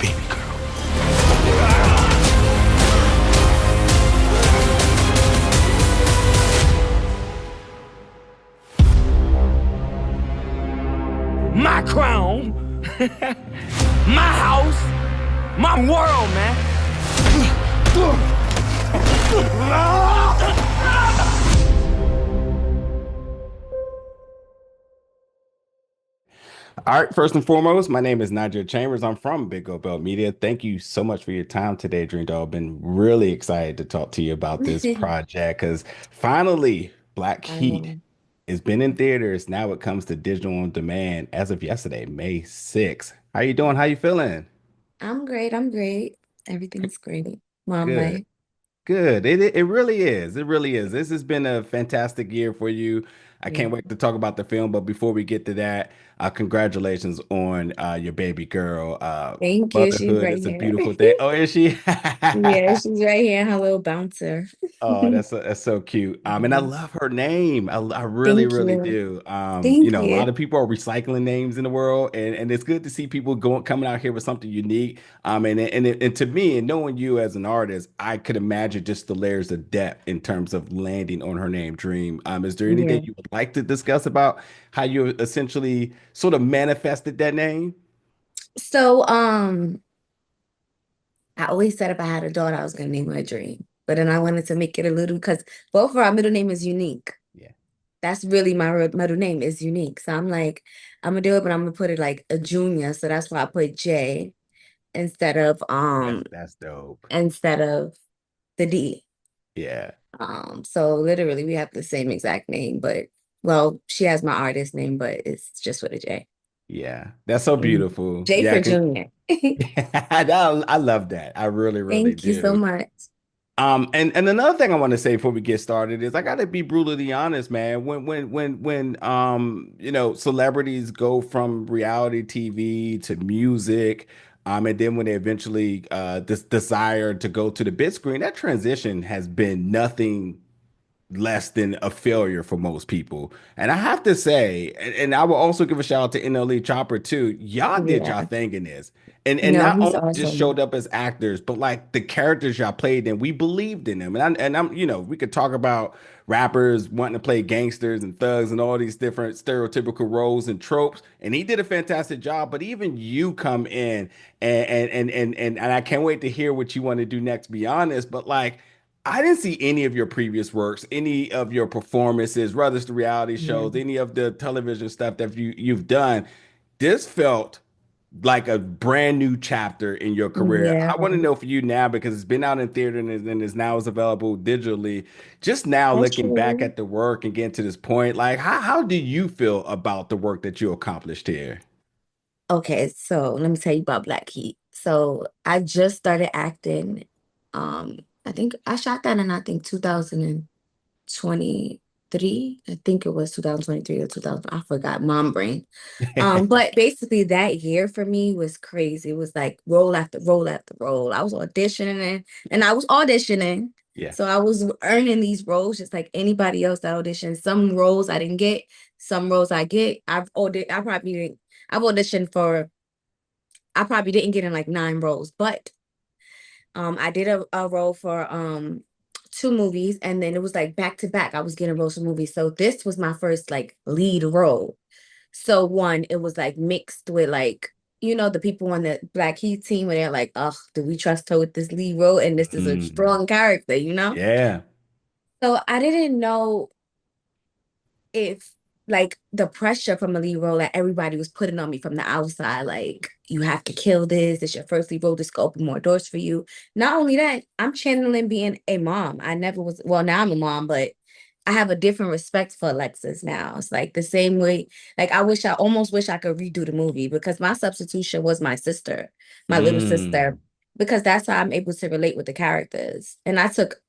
baby girl. My crown, my house, my world, man. All right, first and foremost, my name is Nigel Chambers. I'm from Big Go Belt Media. Thank you so much for your time today, Dreamdoll. Been really excited to talk to you about this project because finally, Black I Heat know. has been in theaters. Now it comes to digital on demand as of yesterday, May 6th. How you doing? How you feeling? I'm great. I'm great. Everything's great. Mom Good. life. Good. It really is. It really is. This has been a fantastic year for you. I Yeah. can't wait to talk about the film. But before we get to that, congratulations on your baby girl. Thank you. She's Motherhood right is a here. beautiful thing. Oh, is she? Yeah, she's right here, her little bouncer. Oh, that's so cute. And I Yeah. love her name. I really, Thank really you. do. Thank A you. lot of people are recycling names in the world, and it's good to see people going coming out here with something unique. And to me, and knowing you as an artist, I could imagine just the layers of depth in terms of landing on her name, Dream. Is there anything Yeah. you would like to discuss about how you essentially sort of manifested that name? So, I always said if I had a daughter, I was gonna name her Dream. But then I wanted to make it a little because both of our middle name is unique. Yeah, That's really my middle name is unique. So I'm like, I'm gonna do it, but I'm gonna put it like a junior. So that's why I put J instead of that's dope. instead of the D. Yeah. So literally we have the same exact name, but well, she has my artist name, but it's just with a J. Yeah, that's so Mhm. beautiful. J Yeah, for Junior. I love that. I really, really Thank you so do. much. And another thing I want to say before we get started is I gotta be brutally honest, man. Celebrities go from reality TV to music, and then when they eventually this desire to go to the big screen, that transition has been nothing less than a failure for most people. And I have to say, and I will also give a shout out to NLE Chopper too. Y'all did y'all Yeah. thing in this. And No, not he's only just awesome. showed up as actors, but like the characters y'all played and we believed in them. And I'm we could talk about rappers wanting to play gangsters and thugs and all these different stereotypical roles and tropes. And he did a fantastic job. But even you come in and I can't wait to hear what you want to do next beyond this. But like I didn't see any of your previous works, any of your performances, whether it's the reality Yeah. shows, any of the television stuff that you've done. This felt like a brand new chapter in your career. Yeah. I want to know for you now because it's been out in theater and is now is available digitally. Just now That's looking back true. at the work and getting to this point, like how do you feel about the work that you accomplished here? Okay, so let me tell you about Black Heat. So I just started acting. I think I shot that in I think 2023. I think it was 2023 or 2000. I forgot, mom brain. But basically that year for me was crazy. It was like roll after roll after roll. I was auditioning and I was auditioning. Yeah. So I was earning these roles just like anybody else that auditioned. Some roles I didn't get, some roles I get. I probably didn't, I've auditioned for I probably didn't get in like 9 roles, but I did a role for two movies and then it was like back to back. I was getting roles for movies. So this was my first like lead role. So one, it was like mixed with like, the people on the Black Heat team where they're like, oh, do we trust her with this lead role? And this is a Mhm. strong character. Yeah. So I didn't know if like the pressure from a lead role that everybody was putting on me from the outside, like you have to kill this. It's your first lead role. This could open more doors for you. Not only that, I'm channeling being a mom. I never was. Well, now I'm a mom, but I have a different respect for Alexis now. It's like the same way. Like I almost wish I could redo the movie because my substitution was my sister, my little sister, Mm. because that's how I'm able to relate with the characters. And I took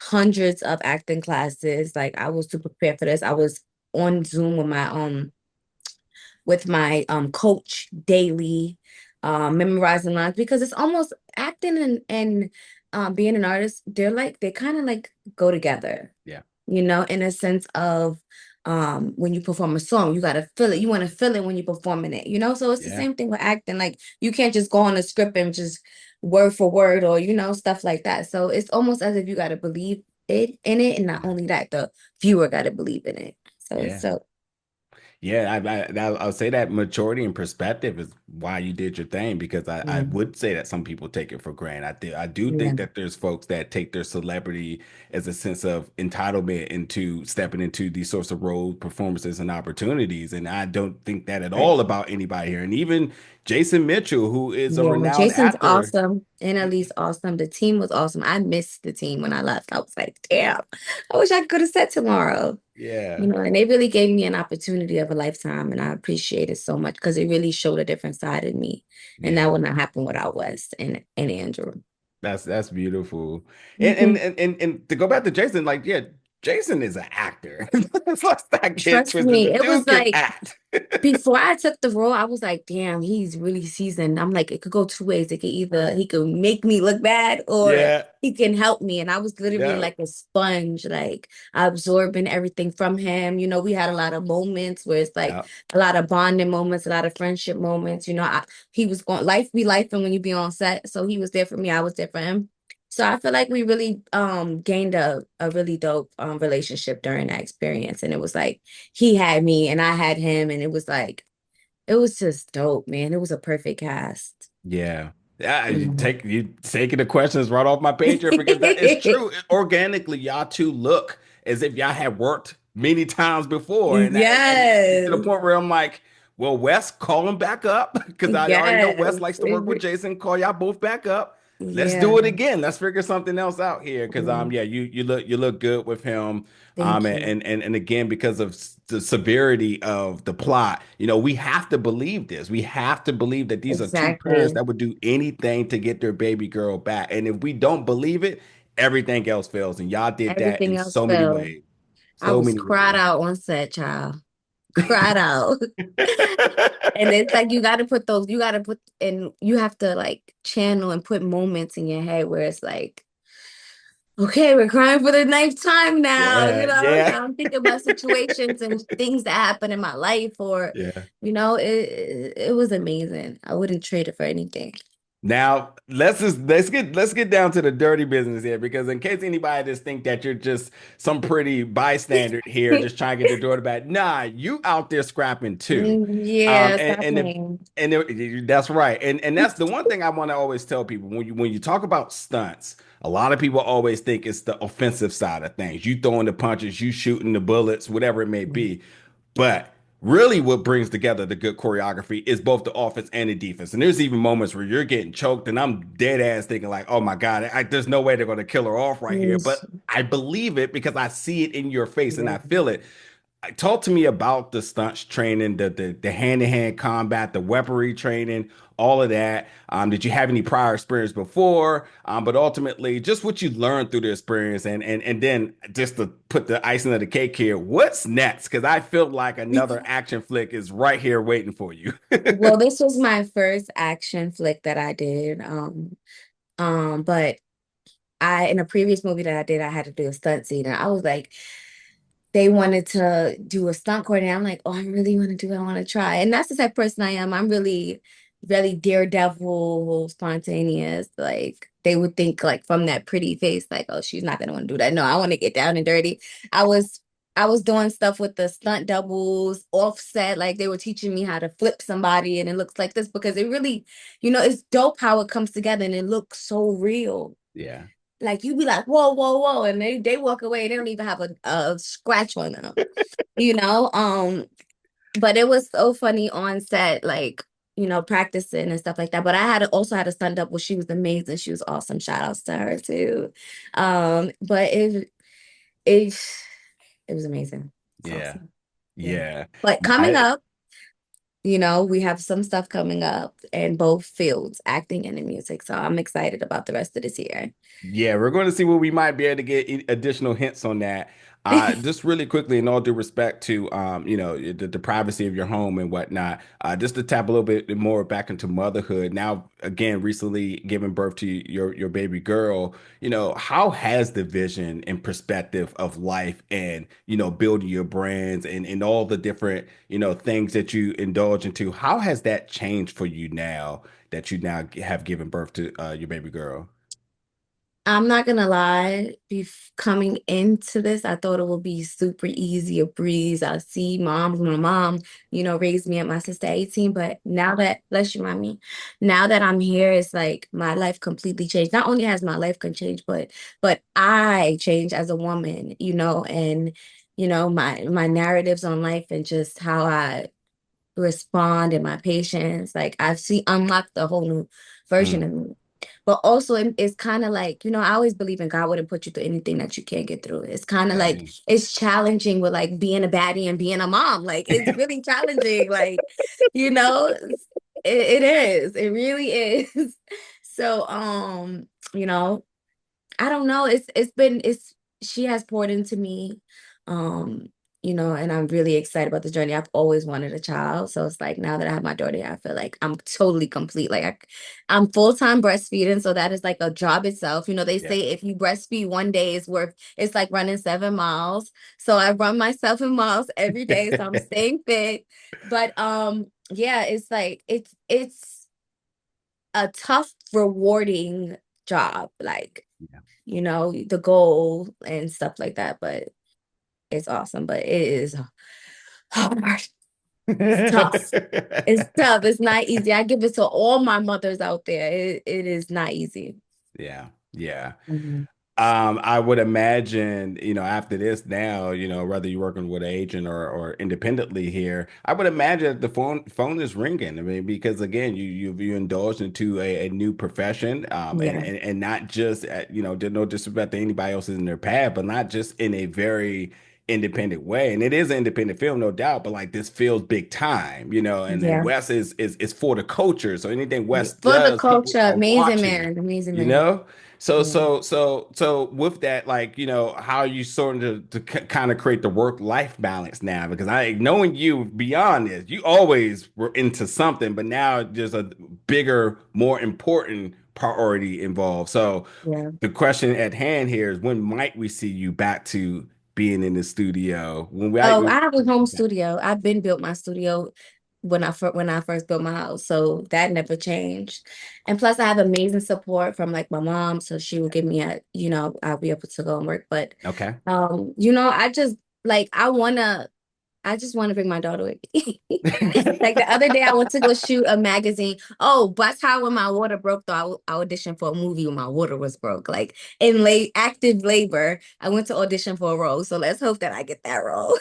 hundreds of acting classes. Like I was to prepare for this. I was on Zoom with my coach daily, memorizing lines because it's almost acting and being an artist, they kind of like go together, Yeah. in a sense of when you perform a song, you gotta feel it. You want to feel it when you're performing it, you know? So it's the Yeah. same thing with acting. Like you can't just go on a script and just word for word or stuff like that. So it's almost as if you gotta believe it in it, and not only that, the viewer gotta believe in it. So it's Yeah. so Yeah, I'll say that maturity and perspective is why you did your thing because I yeah, would say that some people take it for granted. I do yeah, think that there's folks that take their celebrity as a sense of entitlement into stepping into these sorts of roles, performances, and opportunities. And I don't think that at right. all about anybody here. And even Jason Mitchell, who is a Yeah, renowned Jason's actor. awesome. NLE's awesome. The team was awesome. I missed the team when I left. I was like, damn, I wish I could have said tomorrow. Yeah, And they really gave me an opportunity of a lifetime, and I appreciate it so much because it really showed a different side of me. And that yeah. would not happen without West and Andrew. That's beautiful. And, and Mhm. and and and to go back to Jason, like, yeah, Jason is an actor. Let's not get Trust twisted. me, The it was dude can like act. before I took the role, I was like, damn, he's really seasoned. I'm like, it could go two ways. It could either he could make me look bad or Yeah, he can help me. And I was literally yeah, like a sponge, like absorbing everything from him. We had a lot of moments where it's like yeah, a lot of bonding moments, a lot of friendship moments. He was going life be life, and when you be on set. So he was there for me, I was there for him. So I feel like we really gained a really dope relationship during that experience. And it was like he had me and I had him, and it was like it was just dope, man. It was a perfect cast. yeah. Yeah, Mhm. you taking the questions right off my page here because that is true. Organically, y'all two look as if y'all had worked many times before, and to the Yes. point where I'm like, well, Wes, call him back up because I already know Wes Yes. likes to work with Jason. Call y'all both back up. Let's Yeah. do it again. Let's figure something else out here because Yeah. yeah, you look good with him. Thank And, you. and again, because of the severity of the plot, we have to believe this. We have to believe that these are two parents Exactly. that would do anything to get their baby girl back. And if we don't believe it, everything else fails. And y'all did that Everything in else so many fell. ways. I So was many cried ways. out on set, child. Cried out. And it's like you gotta put and you have to like channel and put moments in your head where it's like, okay, we're crying for the ninth time now, Yeah, So yeah, I'm thinking about situations and things that happen in my life, or yeah. it was amazing. I wouldn't trade it for anything. Now let's get down to the dirty business here because in case anybody just think that you're just some pretty bystander here just trying to get your daughter back, nah, you out there scrapping too. Yeah, And stop and if, playing. that's right. And that's the one thing I want to always tell people when you talk about stunts, a lot of people always think it's the offensive side of things. You throwing the punches, you shooting the bullets, whatever it may be. But really, what brings together the good choreography is both the offense and the defense. And there's even moments where you're getting choked, and I'm dead ass thinking like, "Oh my God, there's no way they're going to kill her off right here." Yes. But I believe it because I see it in your face and Yeah. I feel it. Talk to me about the stunts training, the hand-to-hand combat, the weaponry training, all of that. Did you have any prior experience before? But ultimately, just what you learned through the experience, and then just to put the icing of the cake here, what's next? Because I feel like another action flick is right here waiting for you. Well, this was my first action flick that I did. But I in a previous movie that I did, I had to do a stunt scene, and I was like, they wanted to do a stunt coordinator. I'm like, oh, I really want to do it. I want to try. And that's the type of person I am. I'm really, really daredevil, spontaneous. Like they would think like from that pretty face, like, oh, she's not gonna want to do that. No, I want to get down and dirty. I was I was doing stuff with the stunt doubles offset, like they were teaching me how to flip somebody and it looks like this because it really, it's dope how it comes together and it looks so real. Yeah. Like you be like, whoa, whoa, whoa, and they walk away. They don't even have a scratch on them, you know. But it was so funny on set, like practicing and stuff like that. But I also had a stunt double. She was amazing. She was awesome. Shout outs to her too. But it it was amazing. It's Yeah. awesome. Yeah. Yeah. But coming I, up, we have some stuff coming up in both fields, acting and in music. So I'm excited about the rest of this year. Yeah, we're going to see what we might be able to get additional hints on that. Just really quickly, in all due respect to the privacy of your home and whatnot, just to tap a little bit more back into motherhood. Now, again, recently giving birth to your baby girl, how has the vision and perspective of life and building your brands and all the different things that you indulge into, how has that changed for you now that you now have given birth to your baby girl? I'm not gonna lie, coming into this, I thought it would be super easy, a breeze. I see my mom, raised me and my sister 18. But now that, bless you, mommy, now that I'm here, it's like my life completely changed. Not only has my life can change, but I changed as a woman, and my narratives on life and just how I respond and my patience. Like I've seen unlocked a whole new version Mm, of me. But also it's kind of like, I always believe in God wouldn't put you through anything that you can't get through. It's kind of like dang. it's challenging with like being a baddie and being a mom. Like it's really challenging. Like, it is. It really is. So you know, I don't know. It's she has poured into me. Um, and I'm really excited about the journey. I've always wanted a child. So it's like now that I have my daughter, I feel like I'm totally complete. Like I'm full-time breastfeeding. So that is like a job itself. They Yeah. say if you breastfeed one day it's like running 7 miles. So I run my 7 miles every day. So I'm staying fit. But yeah, it's like it's a tough, rewarding job. Like the goal and stuff like that. But it's awesome. But it is hard. It's tough. It's tough. It's not easy. I give it to all my mothers out there. It is not easy. Yeah, yeah. Mhm. I would imagine, after this now, whether you're working with an agent or independently here, I would imagine the phone is ringing. I mean, because again, you indulged into a new profession, Yeah. and not just there's no disrespect to anybody else in their path, but not just in a very independent way. And it is an independent film, no doubt, but like this feels big time, and Yeah. West is for the culture. So anything West For the does, people culture, are amazing watching, man. Amazing you man. know? So Yeah. with that, like, how you sort of to kind of create the work-life balance now, because I knowing you beyond this, you always were into something, but now there's a bigger, more important priority involved. So Yeah. the question at hand here is, when might we see you back to being in the studio? When Oh, we I have a home studio. I've been built my studio when I first built my house, so that never changed. And plus, I have amazing support from like my mom, so she will give me I'll be able to go and work. But okay. I just like I just want to bring my daughter with me. Like the other day, I went to go shoot a magazine. Oh, that's how when my water broke, though, I auditioned for a movie when my water was broke. Like in late active labor, I went to audition for a role. So let's hope that I get that role.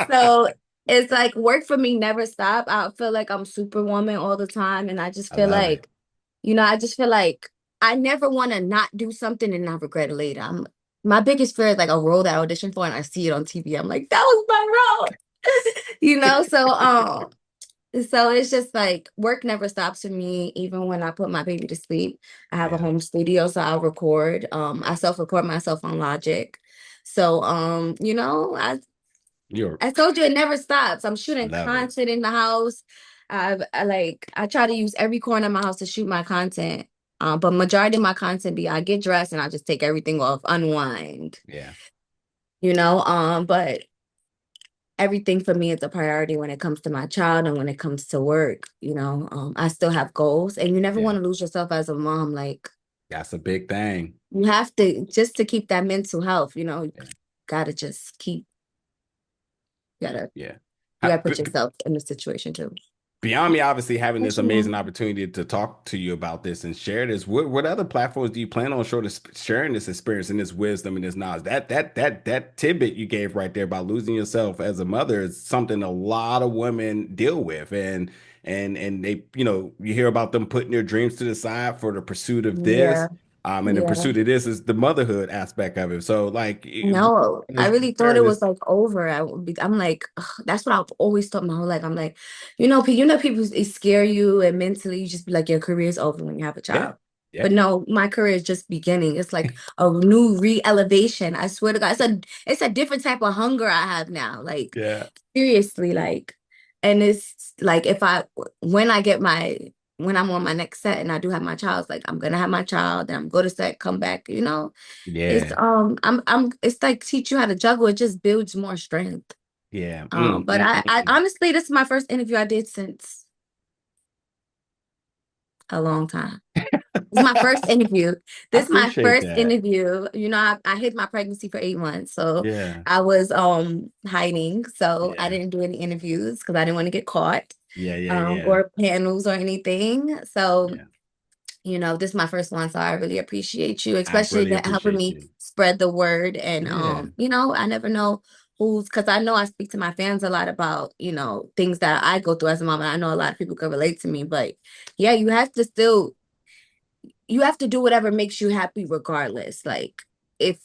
So it's like work for me never stop. I feel like I'm superwoman all the time. And I just I feel love it. like, I just feel like I never want to not do something and not regret it later. My biggest fear is like a role that I auditioned for and I see it on TV. I'm like, that was my role. So it's just like work never stops for me, even when I put my baby to sleep. I have a Yeah. home studio, so I'll record. I self-record myself on Logic. So You're I told you it never stops. I'm I shooting love it. content in the house. I try to use every corner of my house to shoot my content. But majority of my content be I get dressed and I just take everything off, unwind, Yeah. but everything for me is a priority when it comes to my child and when it comes to work. I still have goals and you never Yeah. want to lose yourself as a mom. Like That's a big thing. you have to just to keep that mental health, you Yeah. gotta just keep, gotta, Yeah. you Ha- gotta put yourself in the situation too. Beyond me, obviously having this What you amazing mean? opportunity to talk to you about this and share this, what other platforms do you plan on sharing this experience and this wisdom and this knowledge? That tidbit you gave right there about losing yourself as a mother is something a lot of women deal with, and they, you hear about them putting their dreams to the side for the pursuit of Yeah, this, and the yeah. pursuit of this is the motherhood aspect of it. So, like, No, I really thought sharing it was this, like over. I'm like, ugh, that's what I've always thought my whole life. I'm like, people it scare you and mentally you just be like your career's over when you have a yeah, child. But no, my career is just beginning. It's like a new re-elevation. I swear to God, it's a different type of hunger I have now. Like Yeah. seriously, like, and it's like if I when I get my when I'm on my next set and I do have my child, it's like I'm gonna have my child, then I'm go to set, come back, you know. It's Yeah. it's like teach you how to juggle. It just builds more strength. Yeah. But I honestly, this is my first interview I did since a long time. This is my first interview. I This is my appreciate first that. interview. You know, I hid my pregnancy for 8 months, so Yeah. I was hiding. So I Yeah. didn't do any interviews because I didn't want to get caught, Yeah. Yeah. Yeah. or panels or anything. So Yeah. you know, this is my first one, so I really appreciate you, I especially really that helping appreciate me you. spread the word. And Yeah. you know, I never know who's because I know I speak to my fans a lot about, you know, things that I go through as a mom, and I know a lot of people can relate to me, but yeah, you have to do whatever makes you happy regardless. Like if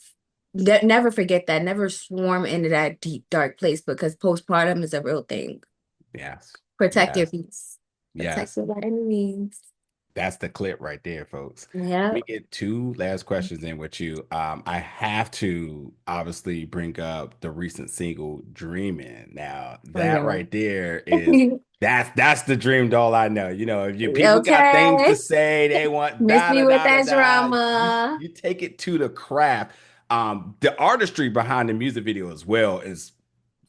never forget that, never swarm into that deep, dark place because postpartum is a real thing. Yes. Protect your Yes. peace. Protect Yes. your by any means. That's the clip right there, folks. Let Yeah. me get two last questions in with you. I have to obviously bring up the recent single "Dreaming." Now, Oh that yeah. right there is that's the dream doll I know. You know, if you people got things to Okay. say, they want Miss da me da with da da that da. You drama. you take it to the craft. The artistry behind the music video as well is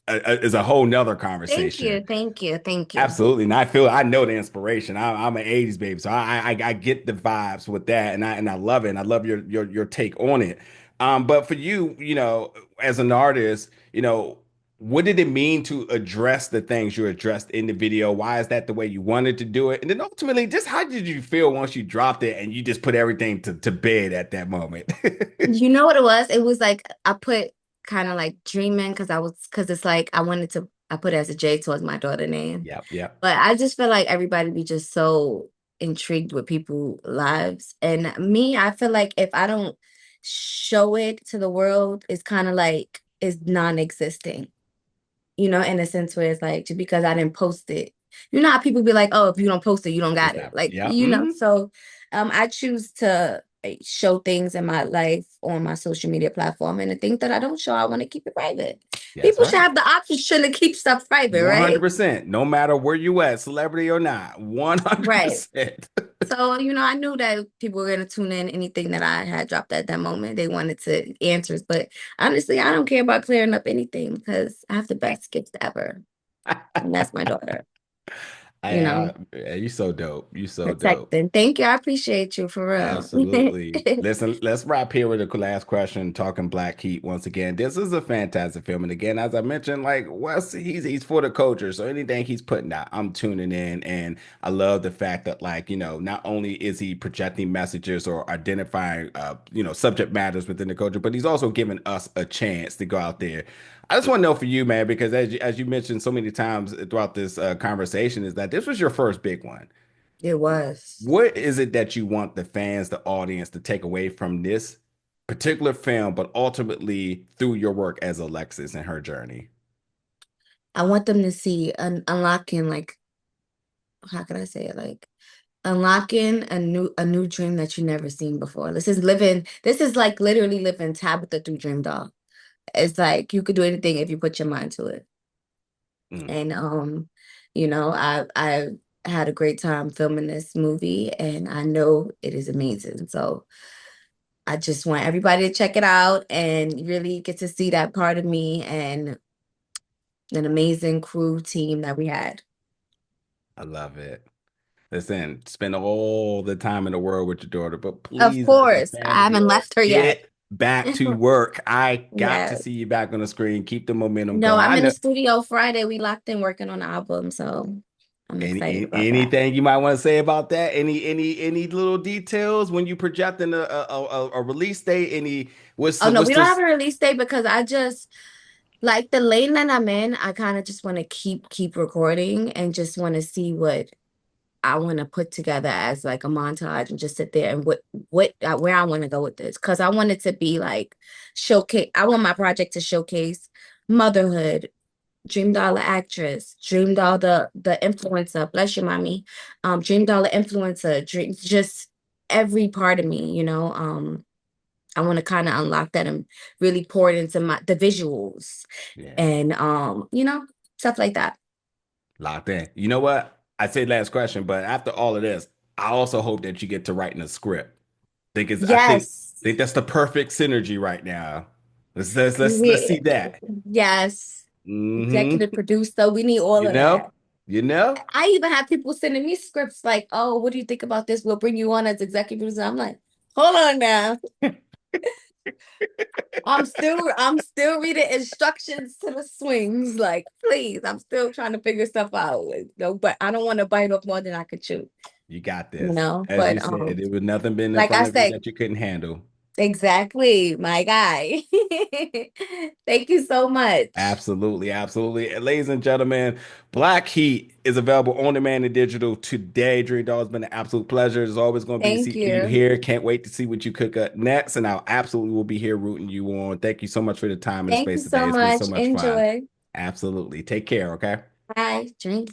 a whole nother Thank conversation. you. Thank you. Thank you. Absolutely, and I know the inspiration. I'm an '80s baby, so I get the vibes with that, and I love it. And I love your take on it. But for you, you know, as an artist, you know, what did it mean to address the things you addressed in the video? Why is that the way you wanted to do it? And then ultimately, just how did you feel once you dropped it and you just put everything to bed at that moment? You know what it was? It was like I put kind of like dreaming because it's like I put it as a J towards my daughter name. Yep, yep. But I just feel like everybody be just so intrigued with people's lives. And me, I feel like if I don't show it to the world, it's kind of like it's non-existing, you know, in a sense where it's like just because I didn't post it. You know how people be like, oh, if you don't post it, you don't got It's it. not. Like, Yep. you know, so I choose to show things in my life on my social media platform. And the things that I don't show, I want to keep it private. That's People should right. have the option to keep stuff private, right? 100%. No matter where you at, celebrity or not. Right. 100%. So, you know, I knew that people were going to tune in anything that I had dropped at that moment. They wanted to answers, but honestly, I don't care about clearing up anything because I have the best gift ever. And that's my daughter, you know, You so dope. You so dope. protecting. Thank you. I appreciate you for real. Absolutely. Listen, let's wrap here with the last question, talking Black Heat once again. This is a fantastic film. And again, as I mentioned, like Wes, he's for the culture. So anything he's putting out, I'm tuning in. And I love the fact that, like, you know, not only is he projecting messages or identifying you know, subject matters within the culture, but he's also giving us a chance to go out there. I just want to know for you, man, because as you mentioned so many times throughout this conversation, is that this was your first big one. It was. What is it that you want the fans, the audience to take away from this particular film, but ultimately through your work as Alexis and her journey? I want them to see unlocking, like, how can I say it? Like unlocking a new dream that you never seen before. This is like literally living Tabitha through Dreamdoll. It's like you could do anything if you put your mind to it. Mm, And you know, I had a great time filming this movie and I know it is amazing. So I just want everybody to check it out and really get to see that part of me and an amazing crew team that we had. I love it. Listen, spend all the time in the world with your daughter, but Of please, as a course, fan I of haven't yours, left her yet. get back to work. I got to Yeah. see you back on the screen. Keep the momentum No, going. I'm I in the know studio Friday. We locked in working on the album, so I'm excited about that. anything you might want to say about that? Any little details when you projecting a release date? Any Oh no, what's we don't have this? a release date because I just like the lane that I'm in. I kind of just want to keep recording and just want to see what I want to put together as like a montage and just sit there and where I want to go with this because I want it to be like showcase. I want my project to showcase motherhood, Dream Dollar actress, Dream Doll the influencer. Bless you, mommy. Dream Dollar influencer. Dream just. every part of me, you know. I want to kind of unlock that and really pour it into the visuals Yeah. and you know, stuff like that. Locked in. You know what? I said last question, but after all of this, I also hope that you get to writing a script. I Yes. think that's the perfect synergy right now. Let's see We, that. yes. Hmm. Executive producer. We need all You of that. know, you know. I even have people sending me scripts like, "Oh, what do you think about this? We'll bring you on as executive producer." I'm like, "Hold on now. I'm still reading instructions to the swings. Like, please, I'm still trying to figure stuff out. Like, no, but I don't want to bite off more than I could chew, You got you this. know. As you But said, there was nothing been in like I front of you said, that you couldn't handle. exactly, my guy. Thank you so much. Absolutely, absolutely. And ladies and gentlemen, Black Heat is available on demand and digital today. Dream Doll, has been an absolute pleasure. It's always going to be to Thank see you you. here. Can't wait to see what you cook up next. And I'll absolutely will be here rooting you on. Thank you so much for the time and the Thank you space today. so It's been so much. much fun. Enjoy. Absolutely. Take care, okay? Bye. Drink.